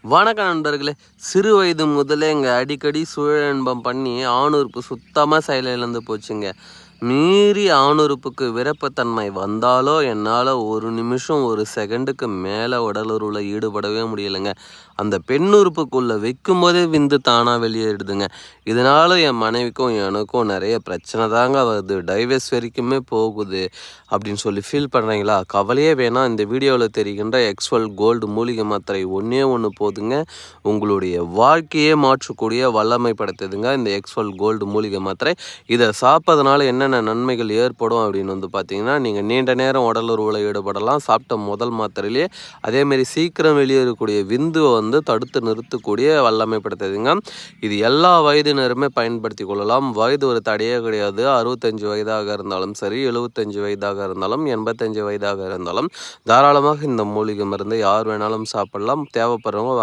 வணக்கம் நண்பர்களே. சிறு வயது முதலே இங்கே அடிக்கடி சுழலின்பம் பண்ணி ஆணுறுப்பு சுத்தமாக செயலிழந்து போச்சுங்க. மீறி ஆணுறுப்புக்கு விருப்பத்தன்மை வந்தாலோ என்னால் ஒரு நிமிஷம் ஒரு செகண்டுக்கு மேலே உடலுறவில் ஈடுபடவே முடியலைங்க. அந்த பெண்ணுறுப்புக்குள்ளே வைக்கும் போதே விந்து தானாக வெளியேடுதுங்க. இதனால் என் மனைவிக்கும் எனக்கும் நிறைய பிரச்சனை தாங்க வருது. டைவர்ஸ் வரைக்குமே போகுது அப்படின்னு சொல்லி ஃபீல் பண்ணுறீங்களா? கவலையே வேணாம். இந்த வீடியோவில் தெரிகின்ற எக்ஸ்வல் கோல்டு மூலிகை மாத்திரை ஒன்று போதுங்க. உங்களுடைய வாழ்க்கையே மாற்றக்கூடிய வல்லமை படைத்ததுங்க இந்த எக்ஸ்வல் கோல்டு மூலிகை மாத்திரை. இதை சாப்பிட்றதுனால என்னென்ன நன்மைகள் ஏற்படும் அப்படின்னு பார்த்தீங்கன்னா, நீங்கள் நீண்ட நேரம் உடலுறவில் ஈடுபடலாம் சாப்பிட்ட முதல் மாத்திரையிலேயே. அதேமாரி சீக்கிரம் வெளியேறக்கூடிய விந்துவை தடுத்து நிறுத்தக்கூடிய வல்லமை படைத்ததுங்க. இது எல்லா வயதினருமே பயன்படுத்தி கொள்ளலாம். வயது ஒரு தடையே கிடையாது. 65 வயதாக இருந்தாலும் சரி, 75 வயதாக இருந்தாலும், 85 வயதாக இருந்தாலும் தாராளமாக இந்த மூலிகை மருந்து யார் வேணாலும் சாப்பிடலாம். தேவைப்படுறவங்க வாங்கி